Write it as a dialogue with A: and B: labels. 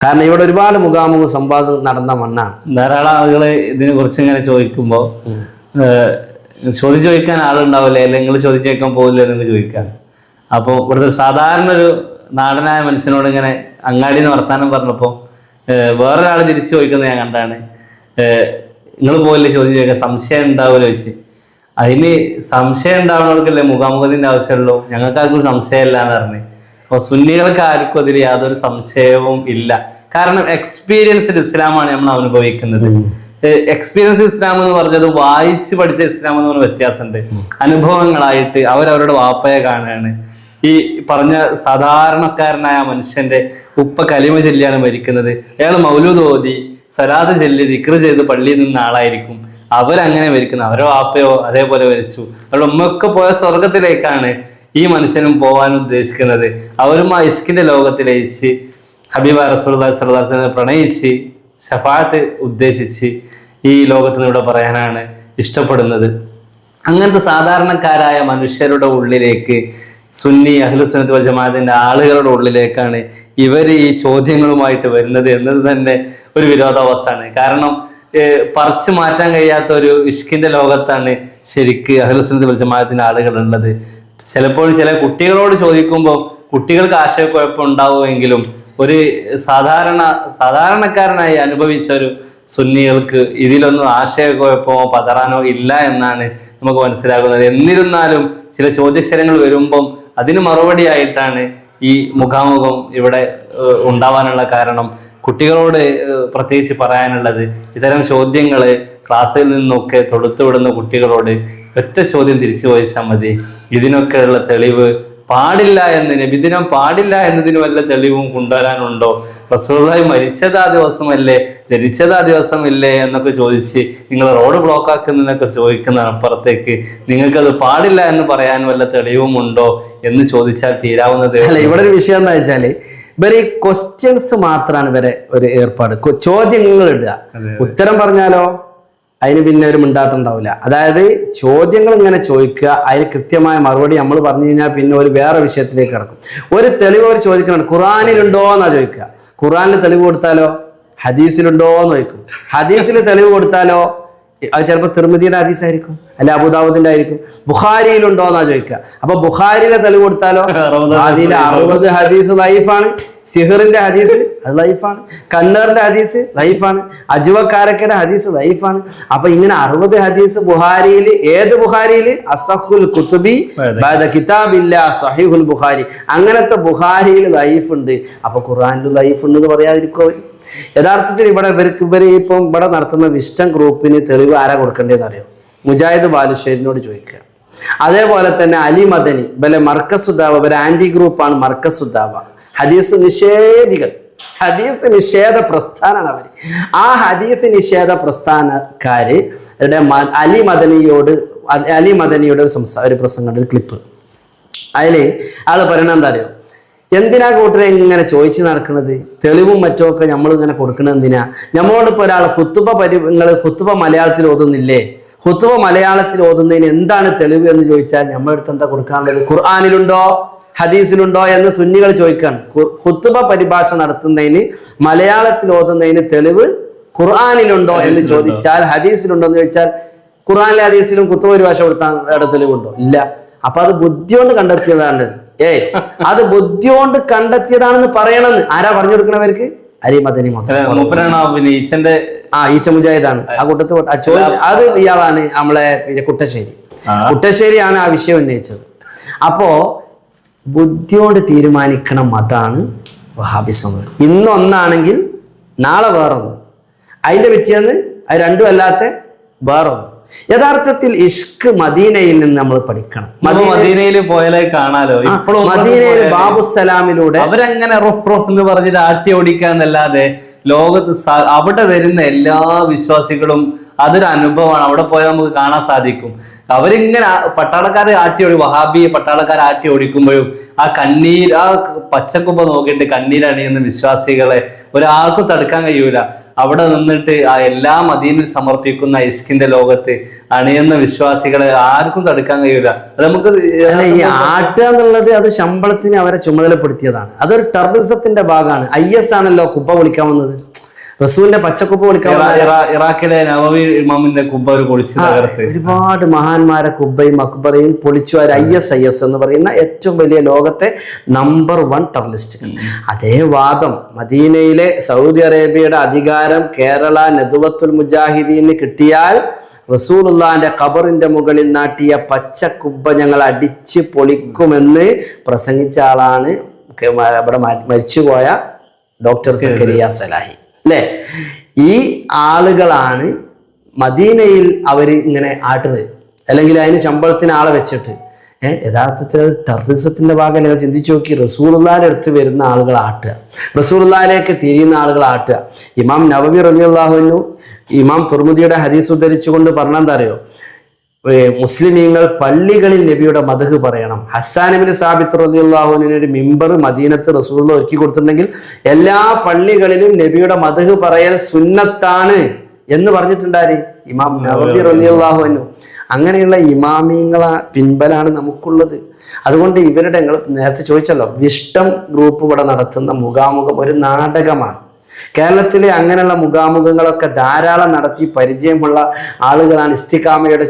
A: കാരണം ഇവിടെ ഒരുപാട് മുഖാമുഖ സംവാദം നടന്ന മണ്ണാണ്.
B: ധാരാളം ആളുകൾ ഇതിനെ കുറിച്ച് ഇങ്ങനെ ചോദിക്കുമ്പോൾ ചോദ്യം ചോദിക്കാൻ ആളുണ്ടാവില്ലേ, അല്ലെങ്കിൽ നിങ്ങൾ ചോദ്യം ചോദിക്കാൻ പോകില്ല എന്ന് ചോദിക്കാൻ. അപ്പോൾ ഇവിടുത്തെ സാധാരണ ഒരു നാടനായ മനുഷ്യനോട് ഇങ്ങനെ അങ്ങാടിയിൽ നിന്ന് വർത്താനം പറഞ്ഞപ്പോൾ വേറൊരാൾ തിരിച്ചു ചോദിക്കുന്നത് ഞാൻ കണ്ടാണ്. നിങ്ങൾ പോയില്ലേ ചോദ്യം ചോദിക്കാൻ, സംശയം ഉണ്ടാവുമല്ലോ ചോദിച്ച്. അതിന് സംശയം ഉണ്ടാവുന്നവർക്കല്ലേ മുഖാമുഖത്തിന്റെ ആവശ്യമുള്ളൂ, ഞങ്ങൾക്കാർക്കും സംശയമില്ല എന്ന് പറഞ്ഞ്. അപ്പോൾ സുന്നികൾക്ക് ആർക്കും അതിൽ യാതൊരു സംശയവും ഇല്ല. കാരണം എക്സ്പീരിയൻസ്ഡ് ഇസ്ലാമാണ് നമ്മൾ അനുഭവിക്കുന്നത്. എക്സ്പീരിയൻസ് ഇസ്ലാം എന്ന് പറഞ്ഞത് വായിച്ച് പഠിച്ച ഇസ്ലാം എന്ന് പറഞ്ഞ വ്യത്യാസമുണ്ട്. അനുഭവങ്ങളായിട്ട് അവരവരുടെ വാപ്പയെ കാണുകയാണ്. ഈ പറഞ്ഞ സാധാരണക്കാരനായ മനുഷ്യന്റെ ഉപ്പ കലിമ ചൊല്ലിയാണ് മരിക്കുന്നത്. അയാൾ മൗലൂദ് ഓതി സലാത്ത് ചൊല്ലി ദിക്ർ ചെയ്ത് പള്ളിയിൽ നിന്ന ആളായിരിക്കും. അവരങ്ങനെ മരിക്കുന്നത്. അവരോ വാപ്പയോ അതേപോലെ മരിച്ചു. അവരുടെ ഉമ്മയൊക്കെ പോയ സ്വർഗത്തിലേക്കാണ് ഈ മനുഷ്യനും പോകാൻ ഉദ്ദേശിക്കുന്നത്. അവരും ആ ഇഷ്കിന്റെ ലോകത്തിലയിച്ച് ഹബീബ റസൂലുള്ളാഹി സ്വല്ലല്ലാഹു അലൈഹി വസല്ലം പ്രണയിച്ച് ശഫാഅത്ത് ഉദ്ദേശിച്ച് ഈ ലോകത്തിന് ഇവിടെ പറയാനാണ് ഇഷ്ടപ്പെടുന്നത്. അങ്ങനത്തെ സാധാരണക്കാരായ മനുഷ്യരുടെ ഉള്ളിലേക്ക്, സുന്നി അഹ്ലുസുന്നത്ത് വൽ ജമാഅത്തിന്റെ ആളുകളുടെ ഉള്ളിലേക്കാണ് ഇവർ ഈ ചോദ്യങ്ങളുമായിട്ട് വരുന്നത് എന്നത് തന്നെ ഒരു വിരോധാവസ്ഥയാണ്. കാരണം പറിച്ചു മാറ്റാൻ കഴിയാത്ത ഒരു ഇഷ്കിന്റെ ലോകത്താണ് ശരിക്ക് അഹ്ലുസുന്നത്ത് വൽ ജമാഅത്തിന്റെ ആളുകൾ ഉള്ളത്. ചിലപ്പോൾ ചില കുട്ടികളോട് ചോദിക്കുമ്പോൾ കുട്ടികൾക്ക് ആശയക്കുഴപ്പം ഉണ്ടാവുമെങ്കിലും ഒരു സാധാരണക്കാരനായി അനുഭവിച്ച ഒരു സുന്നികൾക്ക് ഇതിലൊന്നും ആശയക്കുഴപ്പമോ പതറാനോ ഇല്ല എന്നാണ് നമുക്ക് മനസ്സിലാക്കുന്നത്. എന്നിരുന്നാലും ചില ചോദ്യക്ഷരങ്ങൾ വരുമ്പം അതിന് മറുപടിയായിട്ടാണ് ഈ മുഖാമുഖം ഇവിടെ ഉണ്ടാവാനുള്ള കാരണം. കുട്ടികളോട് പ്രത്യേകിച്ച് പറയാനുള്ളത്, ഇത്തരം ചോദ്യങ്ങൾ ക്ലാസ്സിൽ നിന്നൊക്കെ തൊടുത്തുവിടുന്ന കുട്ടികളോട് ഒറ്റ ചോദ്യം തിരിച്ചു ചോദിച്ചാൽ മതി. ഇതിനൊക്കെയുള്ള തെളിവ് പാടില്ല എന്ന്, നബിദിനം പാടില്ല എന്നതിന് വല്ല തെളിവും കൊണ്ടുവരാനുണ്ടോ? റസൂലുള്ളാഹി മരിച്ചത് ആ ദിവസമല്ലേ, ജനിച്ചത് ആ ദിവസമില്ലേ എന്നൊക്കെ ചോദിച്ച് നിങ്ങൾ റോഡ് ബ്ലോക്ക് ആക്കുന്നതിനൊക്കെ ചോദിക്കുന്ന അപ്പുറത്തേക്ക് നിങ്ങൾക്കത് പാടില്ല എന്ന് പറയാൻ വല്ല തെളിവും ഉണ്ടോ എന്ന് ചോദിച്ചാൽ തീരാവുന്നത്.
A: അല്ല, ഇവിടെ ഒരു വിഷയം എന്താ വെച്ചാല് ഇവര് ഈ ക്വസ്റ്റ്യൻസ് മാത്രമാണ് ഇവരെ ഒരു ഏർപ്പാട്. ചോദ്യങ്ങൾ ഇടുക, ഉത്തരം പറഞ്ഞാലോ അതിന് പിന്നെ ഒരു മിണ്ടാട്ടം ഉണ്ടാവില്ല. അതായത് ചോദ്യങ്ങൾ ഇങ്ങനെ ചോദിക്കുക, അതിന് കൃത്യമായ മറുപടി നമ്മൾ പറഞ്ഞു കഴിഞ്ഞാൽ പിന്നെ ഒരു വേറെ വിഷയത്തിലേക്ക് കിടക്കും. ഒരു തെളിവ് അവർ ചോദിക്കുന്നുണ്ട്, ഖുർആനിലുണ്ടോ എന്നാ ചോദിക്കുക. ഖുർആനിൽ തെളിവ് കൊടുത്താലോ? ഹദീസിലുണ്ടോ എന്ന് ചോദിക്കും. ഹദീസിൽ തെളിവ് കൊടുത്താലോ? അത് ചിലപ്പോൾ തിർമിദിയുടെ ഹദീസ് ആയിരിക്കും, അല്ല അബൂദാവൂദിന്റെ ആയിരിക്കും. ബുഖാരിയിലുണ്ടോ എന്നാ ചോദിക്കുക. അപ്പൊ ബുഖാരിയിലെ തെളിവ് കൊടുത്താലോ? അതിൽ 60 ഹദീസ് ലൈഫാണ്. സിഹറിന്റെ ഹദീസ് അത് ലൈഫാണ്. കണ്ണറിന്റെ ഹദീസ് ലൈഫാണ്. അജ്വക്കാരക്കയുടെ ഹദീസ് ലൈഫാണ്. അപ്പൊ ഇങ്ങനെ 60 ഹദീസ് ബുഖാരിയിൽ. ഏത് ബുഖാരിയിൽ? അസഹുൽ കുതുബി ബഅദ കിതാബില്ലാ സ്വഹീഹുൽ ബുഖാരി. അങ്ങനത്തെ ബുഖാരിയിൽ ലൈഫ് ഉണ്ട്. അപ്പൊ ഖുർആനിൽ ലൈഫ് ഉണ്ടെന്ന് പറയാതിരിക്കോ? യഥാർത്ഥത്തിൽ ഇവർ ഇപ്പം ഇവിടെ നടത്തുന്ന വിസ്റ്റം ഗ്രൂപ്പിന് തെളിവ് ആരാ കൊടുക്കേണ്ടതെന്ന് അറിയോ? മുജാഹിദ് ബാലുശ്ശേരിനോട് ചോദിക്കുക. അതേപോലെ തന്നെ അലി മദനി ഇവരെ മർക്കസുദ്ദാവ, ഇവരെ ആന്റി ഗ്രൂപ്പാണ് മർക്കസുദ്ദാവ. ഹദീസ് നിഷേധികൾ, ഹദീസ് നിഷേധ പ്രസ്ഥാനാണ് അവർ. ആ ഹദീസ് നിഷേധ പ്രസ്ഥാനക്കാര് അലി മദനിയോട് ഒരു പ്രസംഗം, ഒരു ക്ലിപ്പ്. അതില് ആള് പറയണത് എന്താ അറിയോ? എന്തിനാ കൂട്ടരെ ഇങ്ങനെ ചോദിച്ചു നടക്കുന്നത്? തെളിവും മറ്റുമൊക്കെ നമ്മൾ ഇങ്ങനെ കൊടുക്കണത് എന്തിനാ? നമ്മളോടിപ്പോൾ ഒരാൾ നിങ്ങൾ ഖുത്ബ മലയാളത്തിൽ ഓതുന്നില്ലേ? ഖുത്ബ മലയാളത്തിൽ ഓതുന്നതിന് എന്താണ് തെളിവ് എന്ന് ചോദിച്ചാൽ നമ്മളെടുത്ത് എന്താ കൊടുക്കാനുള്ളത്? ഖുർആനിലുണ്ടോ ഹദീസിലുണ്ടോ എന്ന് സുന്നികൾ ചോദിക്കാണ്. ഖുത്ബ പരിഭാഷ നടത്തുന്നതിന്, മലയാളത്തിൽ ഓതുന്നതിന് തെളിവ് ഖുർആനിലുണ്ടോ എന്ന് ചോദിച്ചാൽ, ഹദീസിലുണ്ടോ എന്ന് ചോദിച്ചാൽ, ഖുർആനിലെ ഹദീസിലും ഖുത്ബ പരിഭാഷ കൊടുത്താൽ തെളിവുണ്ടോ? ഇല്ല. അപ്പൊ അത് ബുദ്ധി കൊണ്ട് കണ്ടെത്തിയതാണ്. അത് ബുദ്ധി കൊണ്ട് കണ്ടെത്തിയതാണെന്ന് പറയണമെന്ന് ആരാ പറഞ്ഞു കൊടുക്കണവർക്ക്? അലി മദനി ഈച്ച മുജാഹിദാണ്. ആ കൂട്ടത്തിൽ അത് ഇയാളാണ് നമ്മളെ കുട്ടശ്ശേരിയാണ് ആ വിഷയം ഉന്നയിച്ചത്. അപ്പോ ബുദ്ധിയോട് തീരുമാനിക്കണം മതാണ് വഹാബിസം. ഇന്നൊന്നാണെങ്കിൽ നാളെ വേറൊന്ന്, അതിന്റെ പിറ്റേന്ന് അത് രണ്ടും അല്ലാത്ത വേറൊന്ന്. യഥാർത്ഥത്തിൽ ഇഷ്ക് മദീനയിൽ നിന്ന് നമ്മൾ പഠിക്കണം.
B: മദീനയിൽ പോയാലേ കാണാലോ. ഇപ്പോഴും
A: മദീനയിൽ ബാബുസലാമിലൂടെ
B: അവരങ്ങനെ എന്ന് പറഞ്ഞിട്ട് ആട്ടി ഓടിക്കാന്നല്ലാതെ ലോകത്ത് അവിടെ വരുന്ന എല്ലാ വിശ്വാസികളും അതൊരു അനുഭവമാണ്. അവിടെ പോയാൽ നമുക്ക് കാണാൻ സാധിക്കും. അവരിങ്ങനെ പട്ടാളക്കാരെ വഹാബി പട്ടാളക്കാരെ ആട്ടി ഓടിക്കുമ്പോഴും ആ കണ്ണീർ, ആ പച്ചക്കുമ്പ നോക്കിയിട്ട് കണ്ണീരണിയുന്ന വിശ്വാസികളെ ഒരാൾക്കും തടുക്കാൻ കഴിയൂല. അവിടെ നിന്നിട്ട് ആ എല്ലാ മദീനിൽ സമർപ്പിക്കുന്ന ഇഷ്കിന്റെ ലോകത്ത് അണിയുന്ന വിശ്വാസികളെ ആർക്കും തടുക്കാൻ കഴിയില്ല. അത് നമുക്ക്
A: അല്ല, ഈ ആട്ടുക എന്നുള്ളത് അത് ശമ്പളത്തിന് അവരെ ചുമതലപ്പെടുത്തിയതാണ്. അതൊരു ടെററിസത്തിന്റെ ഭാഗമാണ്. IS ആണല്ലോ കുബ്ബ വിളിക്കാൻ വന്നത്, റസൂലിന്റെ പച്ചക്കുപ്പ വിളിക്കാൻ
B: ഇറാഖിലെ നവവി ഇമാമിന്റെ കുബ്ബ ഒരു പൊളിച്ചു തകർത്ത്
A: ഒരുപാട് മഹാന്മാരെ കുബ്ബയും അക്ബറയും പൊളിച്ചു. IS എന്ന് പറയുന്ന ഏറ്റവും വലിയ ലോകത്തെ നമ്പർ 1 ടെററിസ്റ്റ്. അതേ വാദം മദീനയിലെ സൗദി അറേബ്യയുടെ അധികാരം കേരള നദുവത്തുൽ മുജാഹിദീന് കിട്ടിയാൽ റസൂലുള്ളാന്റെ ഖബറിന്റെ മുകളിൽ നാട്ടിയ പച്ചക്കുബ്ബ ഞങ്ങൾ അടിച്ച് പൊളിക്കുമെന്ന് പ്രസംഗിച്ച ആളാണ് ഇവിടെ മരിച്ചുപോയ ഡോക്ടർ സക്കരിയ സലാഹി, അല്ലേ? ഈ ആളുകളാണ് മദീനയിൽ അവർ ഇങ്ങനെ ആട്ടുന്നത്, അല്ലെങ്കിൽ അതിന് ശമ്പളത്തിന് ആളെ വെച്ചിട്ട്. യഥാർത്ഥത്തിൽ ടെററിസത്തിന്റെ ഭാഗം നിങ്ങൾ ചിന്തിച്ചു നോക്കി. റസൂലുള്ളാഹിന്റെ അടുത്ത് വരുന്ന ആളുകൾ ആട്ടുക, റസൂലുള്ളാഹിലേക്ക് തിരിയുന്ന ആളുകൾ ആട്ടുക. ഇമാം നവവി റളിയല്ലാഹു അൻഹു ഇമാം തുർമുദിയുടെ ഹദീസ് ഉദ്ധരിച്ചുകൊണ്ട് പറഞ്ഞെന്താ അറിയോ? മുസ്ലിമീങ്ങൾ പള്ളികളിൽ നബിയുടെ മദ്ഹ് പറയണം. ഹസ്സാൻ ഇബ്നു സാബിത്ത് റളിയല്ലാഹു അൻഹു ഒരു മിമ്പർ മദീനത്ത് റസൂലുള്ളാഹി ഒരുക്കി കൊടുത്തിട്ടുണ്ടെങ്കിൽ എല്ലാ പള്ളികളിലും നബിയുടെ മദ്ഹ് പറയൽ സുന്നത്താണ് എന്ന് പറഞ്ഞിട്ടുണ്ടായി ഇമാം നവവി റളിയല്ലാഹു അൻഹു. അങ്ങനെയുള്ള ഇമാമിങ്ങളെ പിൻബലാണ് നമുക്കുള്ളത്. അതുകൊണ്ട് ഇവരുടെ, നിങ്ങൾ നേരത്തെ ചോദിച്ചല്ലോ, വിഷ്ടം ഗ്രൂപ്പ് ഇവിടെ നടത്തുന്ന മുഖാമുഖം ഒരു നാടകമാണ്. കേരളത്തിലെ അങ്ങനെയുള്ള മുഖാമുഖങ്ങളൊക്കെ ധാരാളം നടത്തി പരിചയമുള്ള ആളുകളാണ്. ഇസ്തിഖാമയുടെ